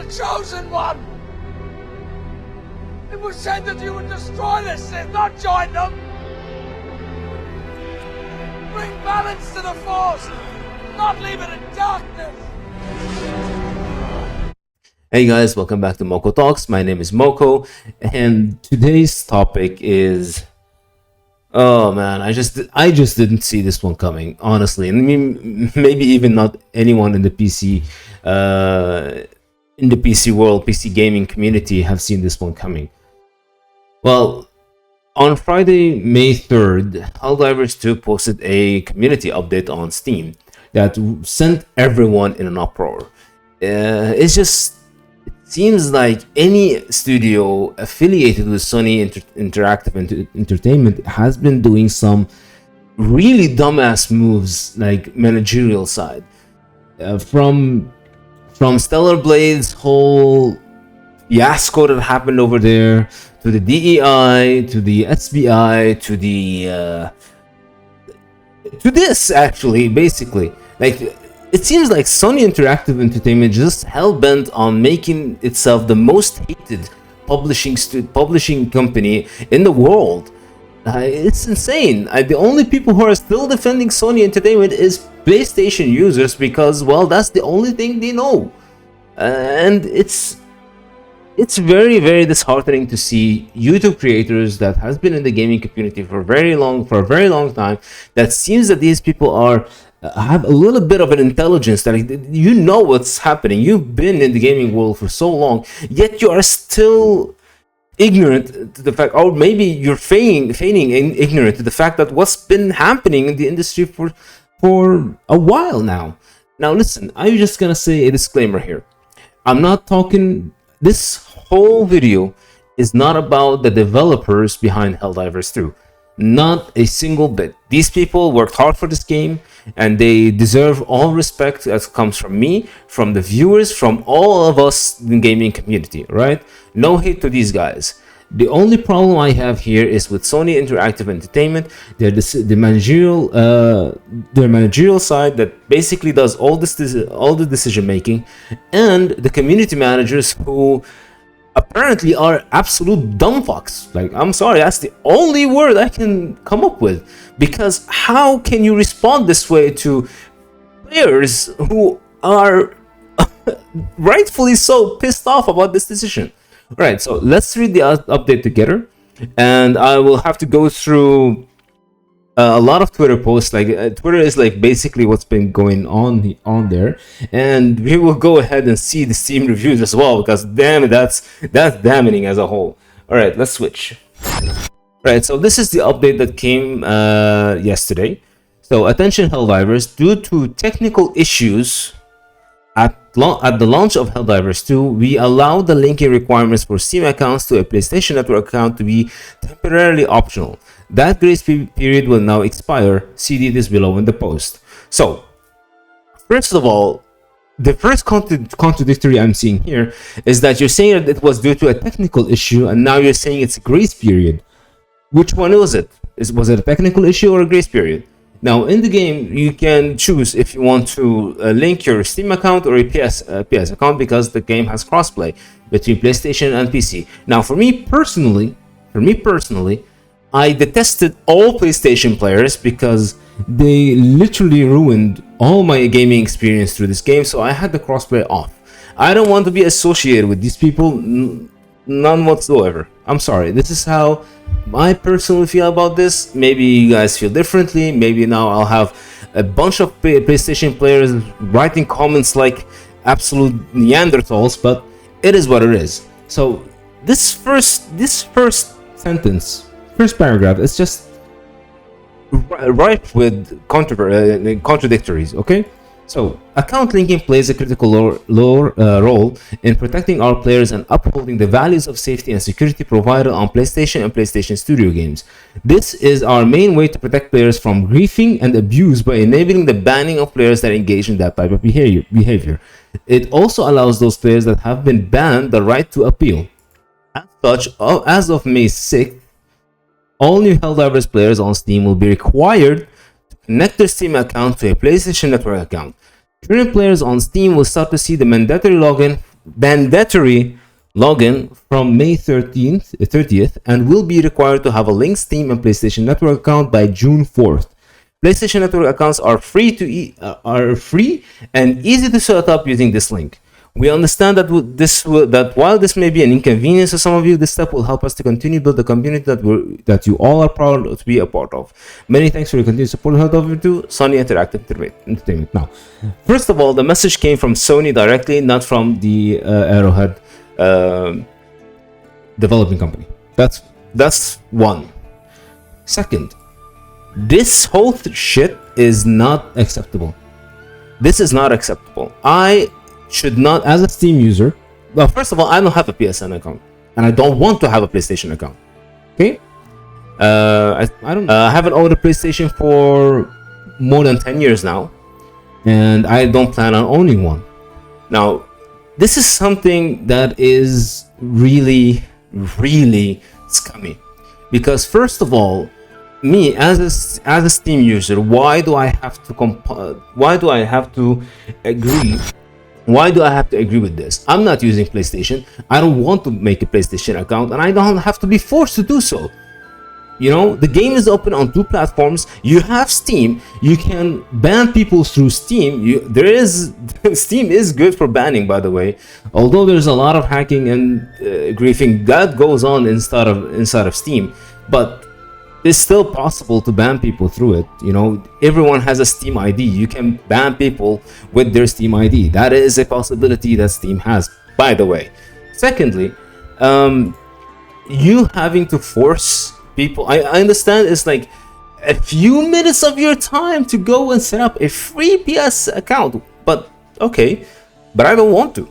the chosen one! It was said that you would destroy the Sith, not join them! Bring balance to the Force, not leave it in darkness! Hey guys, welcome back to Moko Talks. My name is Moko, and today's topic is... Oh man, I just didn't see this one coming, honestly. And I mean, maybe even not anyone in the PC world, PC gaming community have seen this one coming. Well, on Friday, May 3rd, Helldivers 2 posted a community update on Steam that sent everyone in an uproar. It seems like any studio affiliated with Sony Interactive Entertainment has been doing some really dumbass moves, like managerial side. From Stellar Blade's whole fiasco that happened over there, to the DEI, to the SBI, to this actually, basically. Like, it seems like Sony Interactive Entertainment just hell-bent on making itself the most hated publishing company in the world. It's insane. The only people who are still defending Sony Entertainment is PlayStation users because, well, that's the only thing they know. And it's very, very disheartening to see YouTube creators that has been in the gaming community for a very long time. That seems that these people have a little bit of an intelligence, that you know what's happening. You've been in the gaming world for so long, yet you are still ignorant to the fact, or maybe you're feigning ignorant to the fact that what's been happening in the industry for a while now. Now listen, I'm just gonna say a disclaimer here. I'm not talking... This whole video is not about the developers behind Helldivers 2. Not a single bit. These people worked hard for this game, and they deserve all respect that comes from me, from the viewers, from all of us in the gaming community, right? No hate to these guys. The only problem I have here is with Sony Interactive Entertainment, their managerial side that basically does all the decision making, and the community managers who apparently are absolute dumbfucks. Like, I'm sorry, that's the only word I can come up with, because how can you respond this way to players who are rightfully so pissed off about this decision? Right, so let's read the update together, and I will have to go through a lot of Twitter posts. Like, Twitter is like basically what's been going on there, and we will go ahead and see the Steam reviews as well, because damn it, that's damning as a whole. All right, let's switch. Right, so this is the update that came yesterday. So attention Helldivers, due to technical issues at the launch of Helldivers 2, we allowed the linking requirements for Steam accounts to a PlayStation Network account to be temporarily optional. That grace period will now expire. See details below in the post. So, first of all, the first contradictory I'm seeing here is that you're saying that it was due to a technical issue, and now you're saying it's a grace period. Which one was it? Was it a technical issue or a grace period? Now, in the game, you can choose if you want to link your Steam account or a PS account, because the game has crossplay between PlayStation and PC. Now, for me personally, I detested all PlayStation players because they literally ruined all my gaming experience through this game, so I had the crossplay off. I don't want to be associated with these people, none whatsoever. I'm sorry, this is how I personally feel about this. Maybe you guys feel differently. Maybe now I'll have a bunch of PlayStation players writing comments like absolute Neanderthals, but it is what it is. So this first paragraph is just ripe with contradictories, okay? So, account linking plays a critical role in protecting our players and upholding the values of safety and security provided on PlayStation and PlayStation Studio games. This is our main way to protect players from griefing and abuse by enabling the banning of players that engage in that type of behavior. It also allows those players that have been banned the right to appeal. As such, as of May 6th, all new Helldivers players on Steam will be required to connect their Steam account to a PlayStation Network account. Current players on Steam will start to see the mandatory login mandatory login from May 30th, and will be required to have a linked Steam and PlayStation Network account by June 4th. PlayStation Network accounts are free and easy to set up using this link. We understand that while this may be an inconvenience to some of you, this step will help us to continue to build the community that you all are proud to be a part of. Many thanks for your continued support. Head over to Sony Interactive Entertainment. Now, first of all, the message came from Sony directly, not from the Arrowhead developing company. That's one. Second, this whole shit is not acceptable. This is not acceptable. I should not, as a Steam user. Well, first of all, I don't have a PSN account, and I don't want to have a PlayStation account. Okay, I haven't owned a PlayStation for more than 10 years now, and I don't plan on owning one. Now, this is something that is really, really scummy, because first of all, me as a Steam user, why do I have to agree? Why do I have to agree with this? I'm not using PlayStation. I don't want to make a PlayStation account, and I don't have to be forced to do so. You know, the game is open on 2 platforms. You have Steam. You can ban people through Steam. Steam is good for banning, by the way. Although there's a lot of hacking and griefing that goes on inside of Steam, but it's still possible to ban people through it. You know, everyone has a Steam ID. You can ban people with their Steam ID. That is a possibility that Steam has, by the way. Secondly, you having to force people, I understand it's like a few minutes of your time to go and set up a free PS account, but okay, but I don't want to.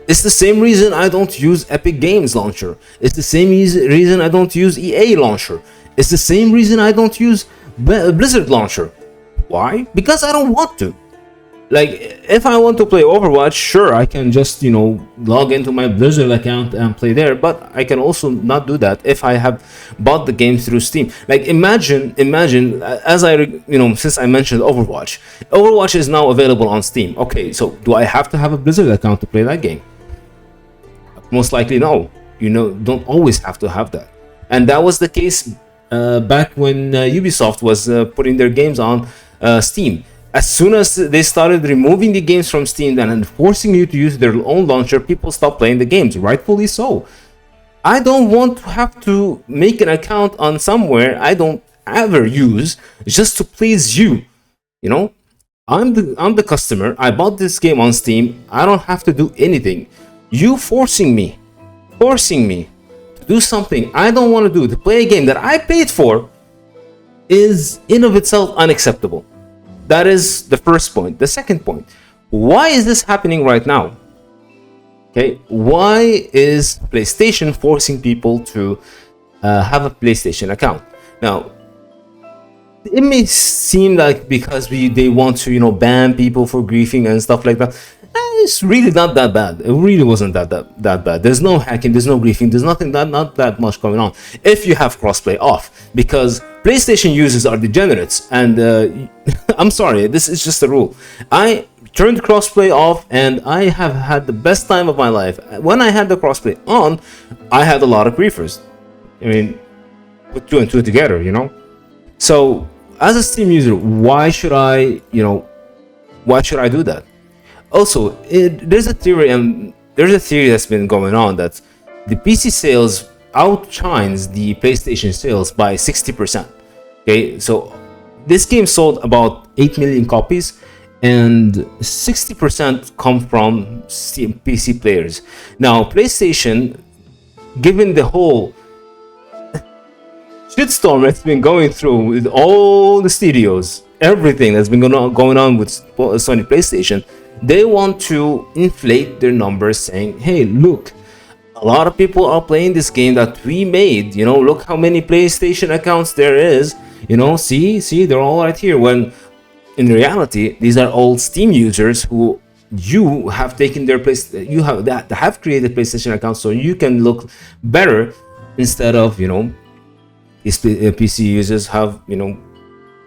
It's the same reason I don't use Epic Games Launcher. It's the same reason I don't use EA Launcher. It's the same reason I don't use Blizzard Launcher. Why? Because I don't want to. Like, if I want to play Overwatch, sure, I can just, log into my Blizzard account and play there, but I can also not do that if I have bought the game through Steam. Like, imagine, as since I mentioned Overwatch is now available on Steam. Okay, so do I have to have a Blizzard account to play that game? Most likely no. Don't always have to have that. And that was the case back when Ubisoft was putting their games on Steam. As soon as they started removing the games from Steam and forcing you to use their own launcher, people stopped playing the games, rightfully so. I don't want to have to make an account on somewhere I don't ever use just to please you. I'm the customer. I bought this game on Steam. I don't have to do anything. You forcing me to do something I don't want to do, to play a game that I paid for, is in of itself unacceptable. That is the first point. The second point, why is this happening right now? Okay, why is PlayStation forcing people to have a PlayStation account? Now, it may seem like because they want to, ban people for griefing and stuff like that. It's really not that bad. It really wasn't that bad. There's no hacking, there's no griefing, there's not that much going on if you have crossplay off, because PlayStation users are degenerates, and I'm sorry, this is just a rule. I turned crossplay off, and I have had the best time of my life. When I had the crossplay on, I had a lot of griefers. I mean, put 2 and 2 together, So, as a Steam user, why should I do that? Also, there's a theory that's been going on that the PC sales outshines the PlayStation sales by 60%. Okay, so this game sold about 8 million copies, and 60% come from PC players. Now, PlayStation, given the whole shitstorm it's been going through with all the studios, everything that's been going on with Sony PlayStation, they want to inflate their numbers, saying, hey, look, a lot of people are playing this game that we made. Look how many PlayStation accounts there is. See, they're all right here. When in reality, these are all Steam users who you have taken their place. You have created PlayStation accounts so you can look better, instead of these PC users have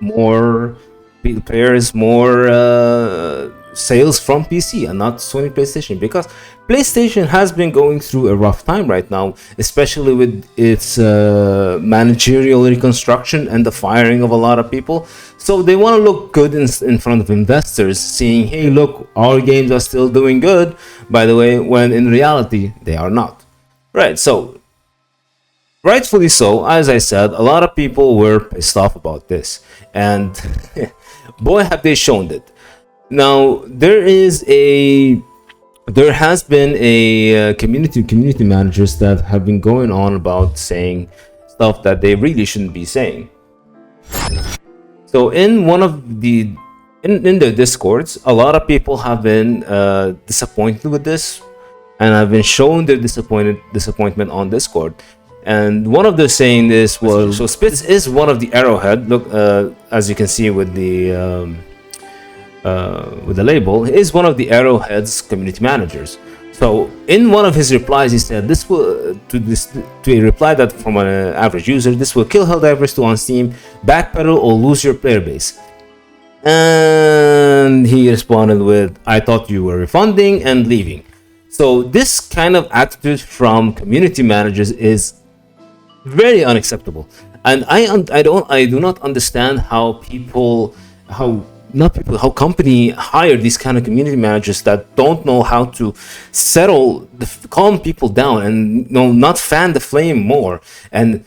more players, more sales from PC and not Sony PlayStation, because PlayStation has been going through a rough time right now, especially with its managerial reconstruction and the firing of a lot of people. So they want to look good in front of investors, saying, hey, look, our games are still doing good, by the way, when in reality they are not. Right, so rightfully so, as I said, a lot of people were pissed off about this, and boy have they shown it. Now there has been a community managers that have been going on about saying stuff that they really shouldn't be saying. So in one of the in the discords, a lot of people have been disappointed with this, and have been showing their disappointment on Discord. And one of the saying this was, so Spitz is one of the Arrowhead. Look, as you can see with the label, he is one of the Arrowhead's community managers. So in one of his replies, he said this will to a reply that from an average user, this will kill Helldivers 2 on Steam, backpedal or lose your player base. And he responded with, I thought you were refunding and leaving. So this kind of attitude from community managers is very unacceptable, and I do not understand how company hire these kind of community managers that don't know how to calm people down and not fan the flame more, and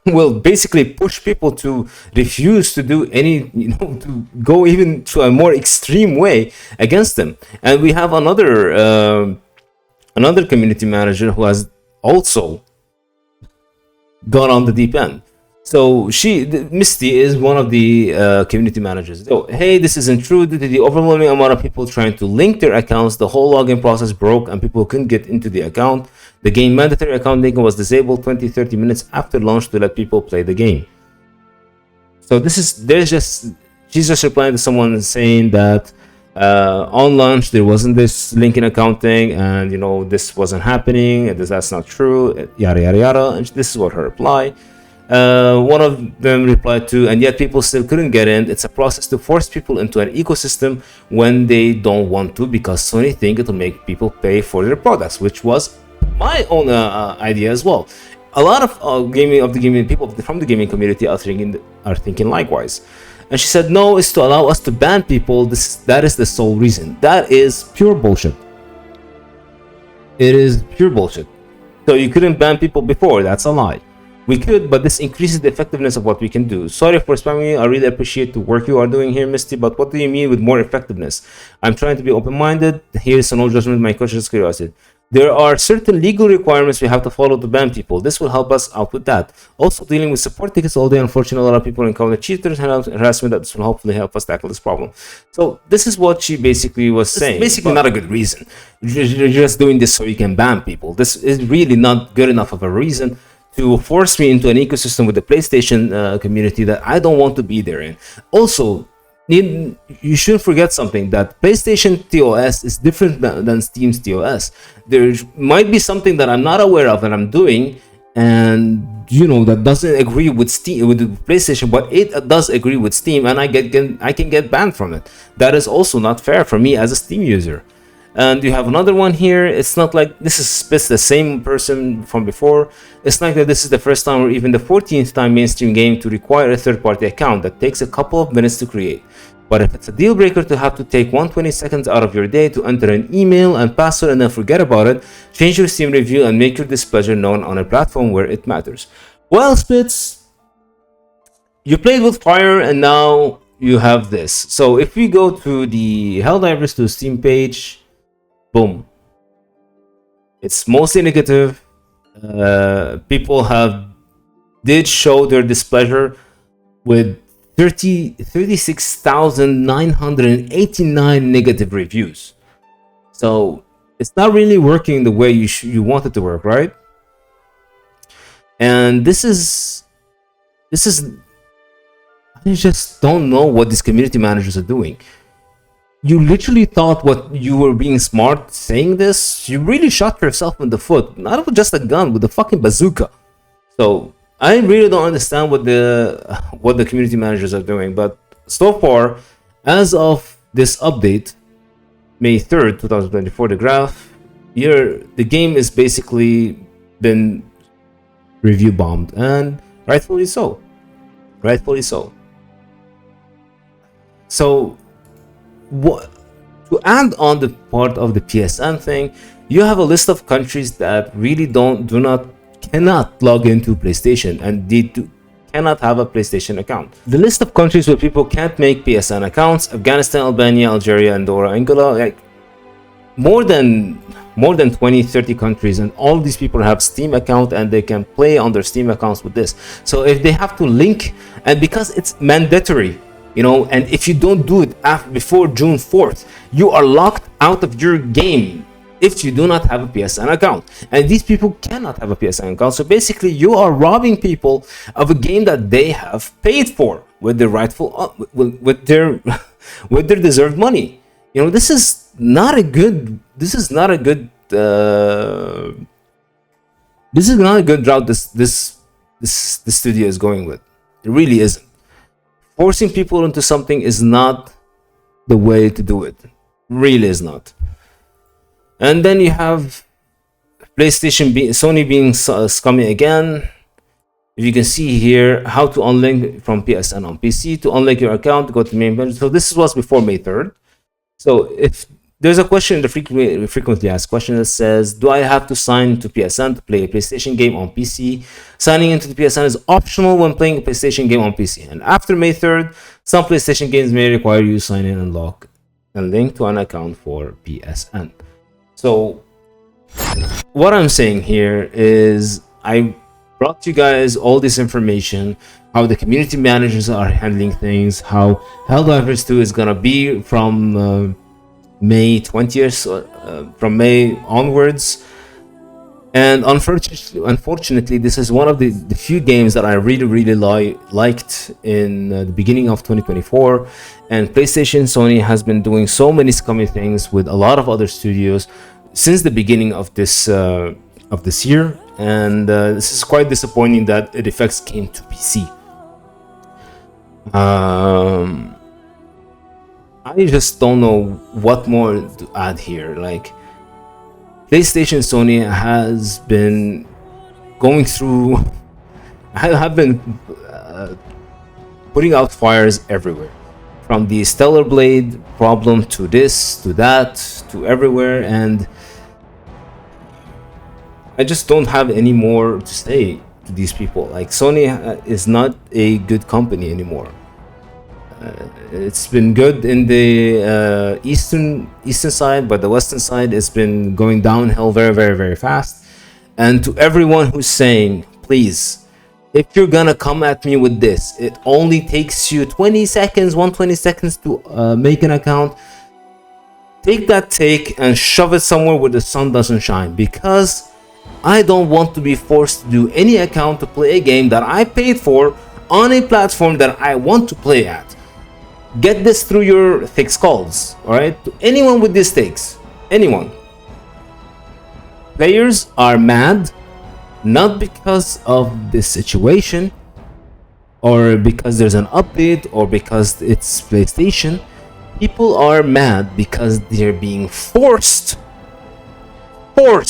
will basically push people to refuse to do any, to go even to a more extreme way against them. And we have another community manager who has also gone on the deep end. So Misty is one of the community managers. So, hey, this isn't true. Due to the overwhelming amount of people trying to link their accounts, the whole login process broke and people couldn't get into the account. The game mandatory account linking was disabled 20-30 minutes after launch to let people play the game. So she's just replying to someone saying that on launch there wasn't this linking accounting, and this wasn't happening, and that's not true, yada yada yada. And this is what her reply. One of them replied to, and yet people still couldn't get in. It's a process to force people into an ecosystem when they don't want to, because Sony think it'll make people pay for their products, which was my own idea as well. A lot of gaming people from the gaming community are thinking likewise. And she said, no, it's to allow us to ban people. That is the sole reason. That is pure bullshit. It is pure bullshit. So you couldn't ban people before. That's a lie. We could, but this increases the effectiveness of what we can do. Sorry for spamming you. I really appreciate the work you are doing here, Misty, but what do you mean with more effectiveness? I'm trying to be open-minded. Here's no judgment. My question is curiosity. There are certain legal requirements we have to follow to ban people. This will help us out with that. Also, dealing with support tickets all day. Unfortunately, a lot of people encounter cheaters and harassment. That this will hopefully help us tackle this problem. So this is what she basically was saying. It's basically not a good reason. You're just doing this so you can ban people. This is really not good enough of a reason to force me into an ecosystem with the PlayStation community that I don't want to be there in. Also, you shouldn't forget something, that PlayStation TOS is different than Steam's TOS. There might be something that I'm not aware of and I'm doing, and that doesn't agree with Steam, with the PlayStation, but it does agree with Steam, and I can get banned from it. That is also not fair for me as a Steam user. And you have another one here. It's not like this is the same person from before. It's not that this is the first time or even the 14th time mainstream game to require a third-party account that takes a couple of minutes to create. But if it's a deal breaker to have to take 120 seconds out of your day to enter an email and password and then forget about it, change your Steam review and make your displeasure known on a platform where it matters. Well, Spitz, you played with fire and now you have this. So if we go to the Helldivers 2 Steam page, boom, it's mostly negative. People did show their displeasure with 36,989 negative reviews. So it's not really working the way you want it to work, right? And this is I just don't know what these community managers are doing. You literally thought what you were being smart saying this. You really shot yourself in the foot, not with just a gun, with a fucking bazooka. So I really don't understand what the community managers are doing. But so far, as of this update, May 3rd, 2024, the graph here, the game is basically been review bombed, and rightfully so. Rightfully so. So, what to add on the part of the PSN thing, you have a list of countries that really cannot log into PlayStation, and they cannot have a PlayStation account. The list of countries where people can't make PSN accounts: Afghanistan, Albania, Algeria, Andorra, Angola, like more than 20-30 countries, and all these people have Steam account and they can play on their Steam accounts with this. So if they have to link, and because it's mandatory, you know, and if you don't do it before June 4th, you are locked out of your game if you do not have a PSN account. And these people cannot have a PSN account. So basically, you are robbing people of a game that they have paid for with their rightful, with their deserved money. You know, this is not a good route this studio is going with. It really isn't. Forcing people into something is not the way to do it. Really is not. And then you have Sony being scummy again. If you can see here, how to unlink from PSN on PC. To unlink your account, go to main menu. So this was before May 3rd. So if there's a question in the frequently asked question that says, do I have to sign to PSN to play a PlayStation game on PC? Signing into the PSN is optional when playing a PlayStation game on PC. And after May 3rd, some PlayStation games may require you to sign in and link to an account for PSN. So what I'm saying here is I brought you guys all this information, how the community managers are handling things, how Helldivers 2 is gonna be from May 20th, from May onwards. And unfortunately, this is one of the few games that I really liked in the beginning of 2024. And PlayStation, Sony has been doing so many scummy things with a lot of other studios since the beginning of this year. And this is quite disappointing that it effects came to PC. I just don't know what more to add here. Like, PlayStation, Sony has been going through, have been putting out fires everywhere, from the Stellar Blade problem to this, to that, to everywhere, and I just don't have any more to say to these people. Like, Sony is not a good company anymore. It's been good in the eastern side, but the western side has been going downhill very fast. And to everyone who's saying, please, if you're gonna come at me with this, it only takes you 20 seconds to make an account. Take that take and shove it somewhere where the sun doesn't shine, because I don't want to be forced to do any account to play a game that I paid for on a platform that I want to play at. Get this through your thick skulls, alright? To anyone with these takes, anyone. Players are mad, not because of this situation, or because there's an update, or because it's PlayStation. People are mad because they're being forced to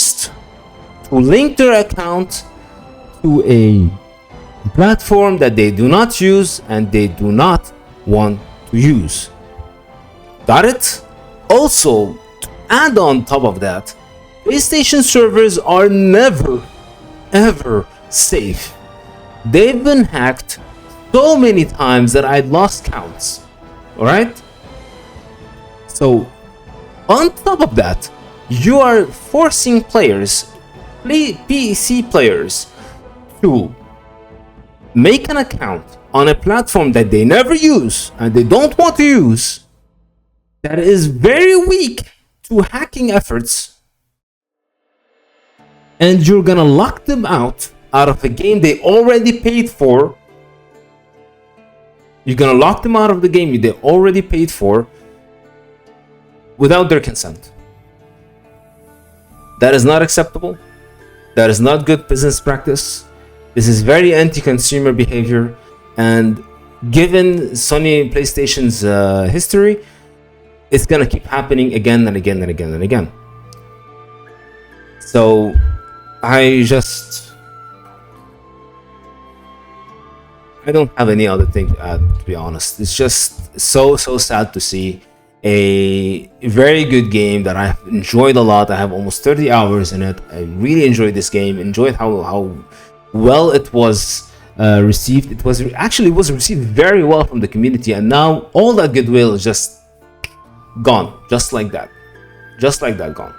link their account to a platform that they do not use and they do not want to use. Got it? Also, to add on top of that, PlayStation servers are never ever safe. They've been hacked so many times that I lost counts. Alright? So, on top of that, you are forcing PC players, to make an account on a platform that they never use and they don't want to use, that is very weak to hacking efforts, and you're gonna lock them out of a game they already paid for. You're gonna lock them out of the game they already paid for without their consent. That is not acceptable. That is not good business practice. This is very anti-consumer behavior, and given Sony and PlayStation's history, it's gonna keep happening again and again and again and again. So I don't have any other thing to add, to be honest. It's just so sad to see a very good game that I've enjoyed a lot. I have almost 30 hours in it. I really enjoyed this game, enjoyed how well it was received. It was received very well from the community, and now all that goodwill is just gone, just like that, gone.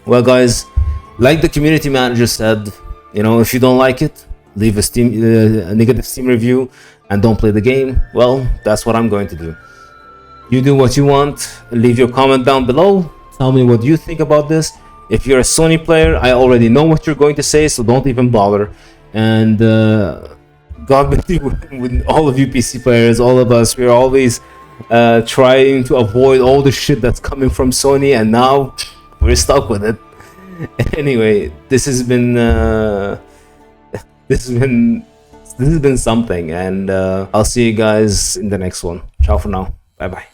Well, guys, like the community manager said, if you don't like it, leave a negative Steam review and don't play the game. Well, that's what I'm going to do. You do what you want. Leave your comment down below. Tell me what you think about this. If you're a Sony player, I already know what you're going to say, so don't even bother. And God bless you with all of you PC players, all of us. We're always trying to avoid all the shit that's coming from Sony, and now we're stuck with it. Anyway, this has been something, and I'll see you guys in the next one. Ciao for now. Bye bye.